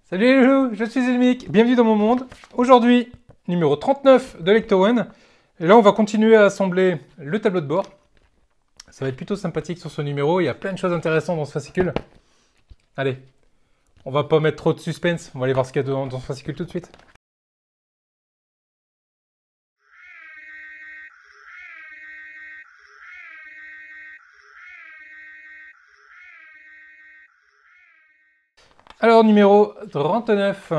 Salut les loulous, je suis Elmic, bienvenue dans mon monde. Aujourd'hui, numéro 39 de Lecto One. Et là, on va continuer à assembler le tableau de bord. Ça va être plutôt sympathique sur ce numéro, il y a plein de choses intéressantes dans ce fascicule. Allez, on va pas mettre trop de suspense, on va aller voir ce qu'il y a dans ce fascicule tout de suite. Alors, numéro 39.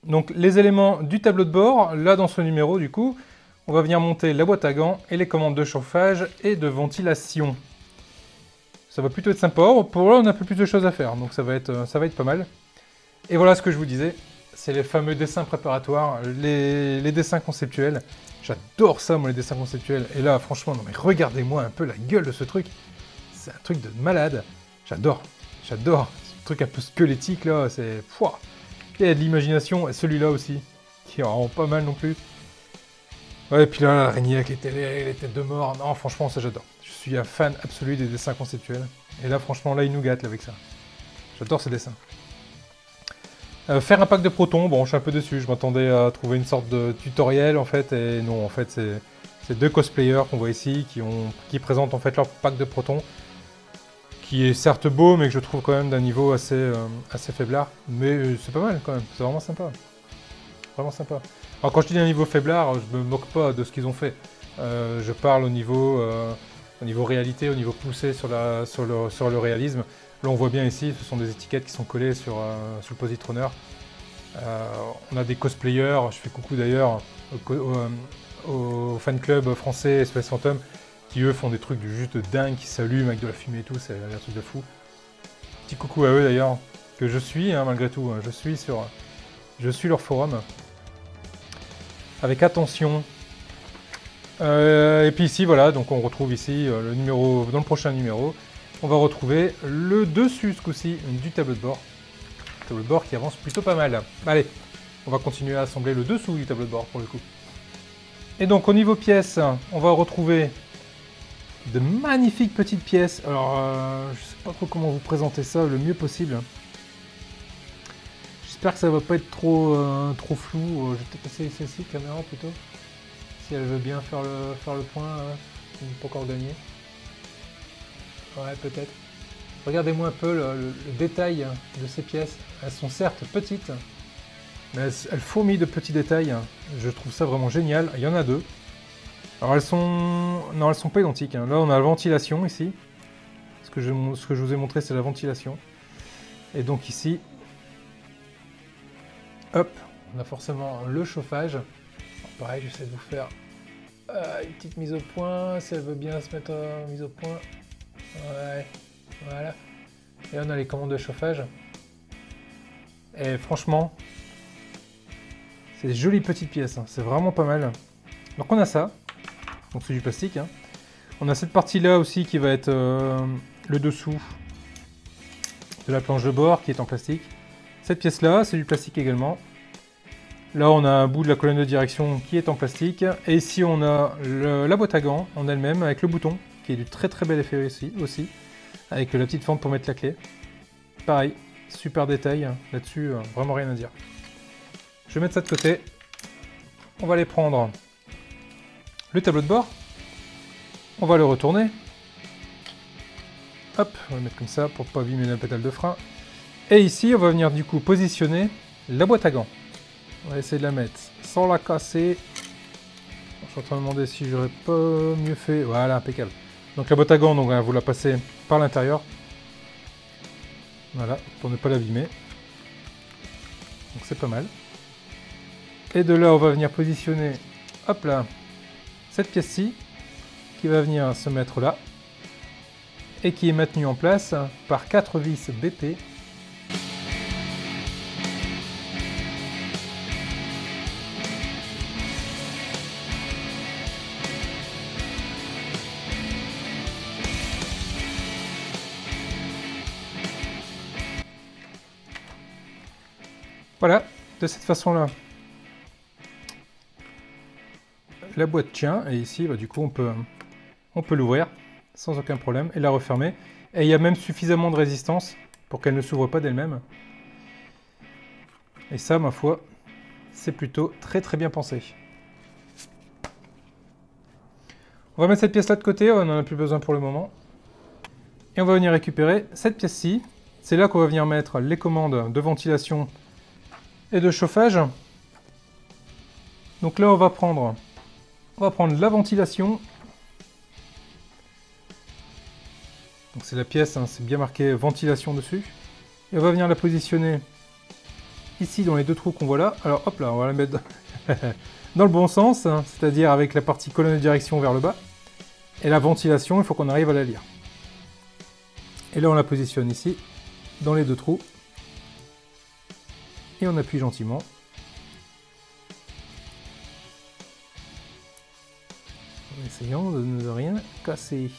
Donc, les éléments du tableau de bord. Là, dans ce numéro, du coup, on va venir monter la boîte à gants et les commandes de chauffage et de ventilation. Ça va plutôt être sympa. Pour là, on a un peu plus de choses à faire, donc ça va être pas mal. Et voilà ce que je vous disais. C'est les fameux dessins préparatoires, les dessins conceptuels. J'adore ça, moi, les dessins conceptuels. Et là, franchement, non mais regardez-moi un peu la gueule de ce truc. C'est un truc de malade. J'adore. Ce truc un peu squelettique, là, c'est... Il y a de l'imagination, et celui-là aussi, qui est vraiment pas mal non plus. Ouais, et puis là, l'araignée avec les têtes de mort. Non, franchement, ça j'adore. Je suis un fan absolu des dessins conceptuels. Et là, franchement, là, il nous gâte là, avec ça. J'adore ces dessins. Faire un pack de protons, bon, je suis un peu déçu. Je m'attendais à trouver une sorte de tutoriel, en fait. Et non, en fait, c'est deux cosplayers qu'on voit ici qui présentent, en fait, leur pack de protons. Qui est certes beau, mais que je trouve quand même d'un niveau assez faiblard. Mais c'est pas mal, quand même. C'est vraiment sympa. Vraiment sympa. Alors quand je dis un niveau faiblard, je me moque pas de ce qu'ils ont fait. Je parle au niveau réalité, au niveau poussé sur le réalisme. Là on voit bien ici, ce sont des étiquettes qui sont collées sur le positroneur. On a des cosplayers, je fais coucou d'ailleurs au fan club français Space Phantom, qui eux font des trucs juste dingue, qui s'allument avec de la fumée et tout, c'est un truc de fou. Petit coucou à eux d'ailleurs, que je suis hein, malgré tout, hein, je suis leur forum. Avec attention. Et puis ici, voilà, donc on retrouve ici le numéro, dans le prochain numéro, on va retrouver le dessus ce coup-ci du tableau de bord. Tableau de bord qui avance plutôt pas mal. Allez, on va continuer à assembler le dessous du tableau de bord pour le coup. Et donc au niveau pièces, on va retrouver de magnifiques petites pièces. Alors, je sais pas trop comment vous présenter ça le mieux possible. J'espère que ça va pas être trop flou. Je vais peut-être passer celle-ci, caméra plutôt. Si elle veut bien faire le point, on n'est pas encore gagné. Ouais, peut-être. Regardez-moi un peu le détail de ces pièces. Elles sont certes petites, mais elles fourmillent de petits détails. Je trouve ça vraiment génial. Il y en a deux. Alors elles sont pas identiques. Hein. Là, on a la ventilation ici. Ce que je vous ai montré, c'est la ventilation. Et donc ici, hop, on a forcément le chauffage. Alors, pareil, j'essaie de vous faire une petite mise au point, si elle veut bien se mettre mise au point. Ouais, voilà. Et on a les commandes de chauffage. Et franchement, c'est des jolies petites pièces, hein. C'est vraiment pas mal. Donc on a ça, donc c'est du plastique. Hein. On a cette partie-là aussi qui va être le dessous de la planche de bord qui est en plastique. Cette pièce-là, c'est du plastique également. Là, on a un bout de la colonne de direction qui est en plastique. Et ici, on a la boîte à gants en elle-même avec le bouton, qui est du très très bel effet ici, aussi. Avec la petite fente pour mettre la clé. Pareil, super détail là-dessus, vraiment rien à dire. Je vais mettre ça de côté. On va aller prendre le tableau de bord. On va le retourner. Hop, on va le mettre comme ça pour ne pas abîmer la pédale de frein. Et ici, on va venir du coup positionner la boîte à gants. On va essayer de la mettre sans la casser. Je suis en train de me demander si j'aurais pas mieux fait. Voilà, impeccable. Donc la boîte à gants, donc, vous la passez par l'intérieur. Voilà, pour ne pas l'abîmer. Donc c'est pas mal. Et de là, on va venir positionner, hop là, cette pièce-ci, qui va venir se mettre là, et qui est maintenue en place par 4 vis BP. Voilà, de cette façon-là, la boîte tient, et ici, bah, du coup, on peut l'ouvrir sans aucun problème et la refermer. Et il y a même suffisamment de résistance pour qu'elle ne s'ouvre pas d'elle-même. Et ça, ma foi, c'est plutôt très très bien pensé. On va mettre cette pièce-là de côté, on n'en a plus besoin pour le moment. Et on va venir récupérer cette pièce-ci. C'est là qu'on va venir mettre les commandes de ventilation et de chauffage. Donc là, on va prendre la ventilation. Donc c'est la pièce, hein, c'est bien marqué ventilation dessus. Et on va venir la positionner ici dans les deux trous qu'on voit là. Alors hop là, on va la mettre dans le bon sens, hein, c'est-à-dire avec la partie colonne de direction vers le bas. Et la ventilation, il faut qu'on arrive à la lire. Et là, on la positionne ici, dans les deux trous. Et on appuie gentiment. En essayant de ne rien casser.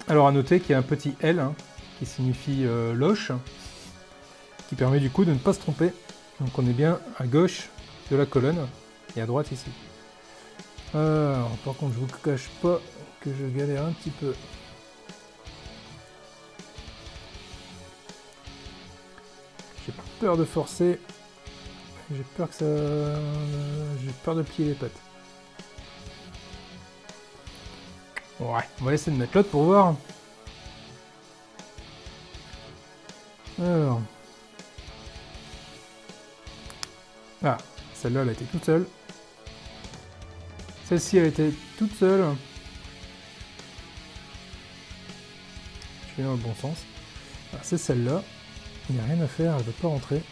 Alors à noter qu'il y a un petit L, hein, qui signifie loche, qui permet du coup de ne pas se tromper. Donc on est bien à gauche de la colonne et à droite ici. Alors, par contre, je vous cache pas que je galère un petit peu. J'ai peur de forcer. J'ai peur que ça... J'ai peur de plier les pattes. Ouais, on va essayer de mettre l'autre pour voir. Alors... Ah, celle-là, elle a été toute seule. Celle-ci, elle était toute seule. Je vais dans le bon sens. Ah, c'est celle-là. Il n'y a rien à faire, elle ne veut pas rentrer.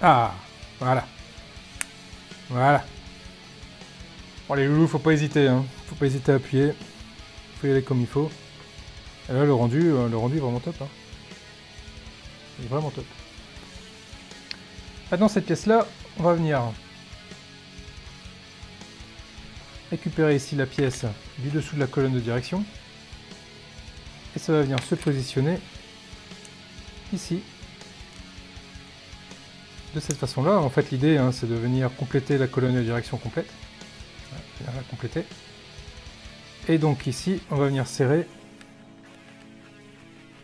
Ah, voilà. Voilà. Bon, les loulous, faut pas hésiter, hein. Faut pas hésiter à appuyer. Faut y aller comme il faut. Et là, le rendu est vraiment top, hein. Il est vraiment top. Maintenant, cette pièce-là, on va venir récupérer ici la pièce du dessous de la colonne de direction. Et ça va venir se positionner ici. De cette façon-là, en fait, l'idée, hein, c'est de venir compléter la colonne de direction complète. Voilà, la compléter. Et donc ici, on va venir serrer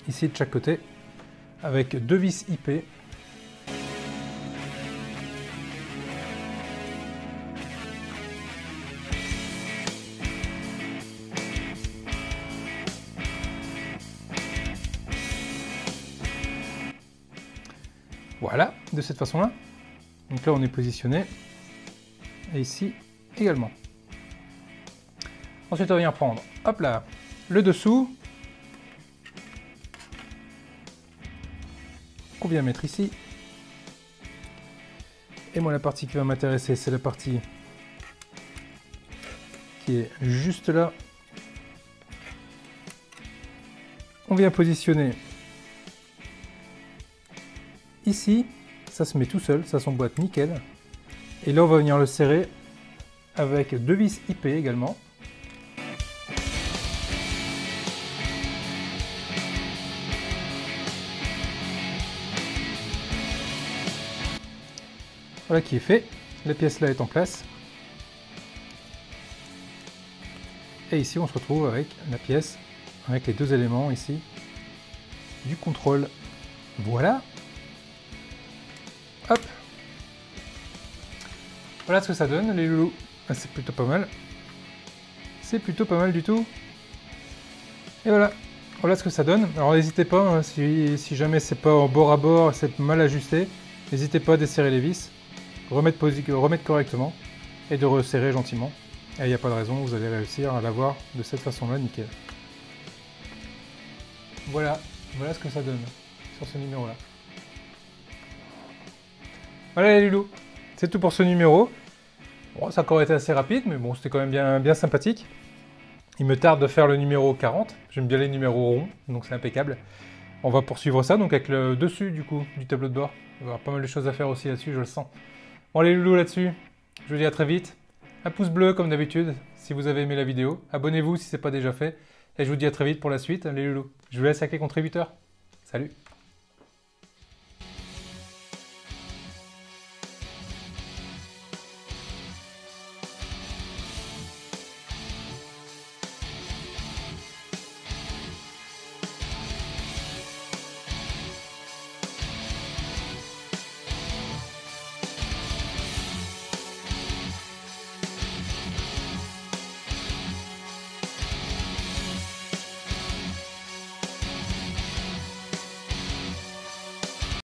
ici de chaque côté avec deux vis IP. Voilà, de cette façon-là. Donc là, on est positionné. Et ici également. Ensuite, on va venir prendre, hop là, le dessous. Qu'on vient mettre ici. Et moi, la partie qui va m'intéresser, c'est la partie qui est juste là. On vient positionner ici, ça se met tout seul, ça s'emboîte nickel. Et là, on va venir le serrer avec deux vis IP également. Voilà qui est fait. La pièce là est en place. Et ici, on se retrouve avec la pièce, avec les deux éléments ici du contrôle. Voilà. Hop. Voilà ce que ça donne, les loulous. C'est plutôt pas mal. C'est plutôt pas mal du tout. Et voilà. Voilà ce que ça donne. Alors n'hésitez pas, hein, si jamais c'est pas en bord à bord, c'est mal ajusté, n'hésitez pas à desserrer les vis, remettre correctement et de resserrer gentiment. Et il n'y a pas de raison, vous allez réussir à l'avoir de cette façon-là, nickel. Voilà. Voilà ce que ça donne sur ce numéro-là. Voilà les loulous, c'est tout pour ce numéro. Bon, ça a encore été assez rapide, mais bon, c'était quand même bien sympathique. Il me tarde de faire le numéro 40. J'aime bien les numéros ronds, donc c'est impeccable. On va poursuivre ça, donc avec le dessus du coup du tableau de bord. Il va y avoir pas mal de choses à faire aussi là-dessus, je le sens. Bon les loulous là-dessus, je vous dis à très vite. Un pouce bleu comme d'habitude, si vous avez aimé la vidéo. Abonnez-vous si ce n'est pas déjà fait. Et je vous dis à très vite pour la suite, les loulous. Je vous laisse avec les contributeurs. Salut!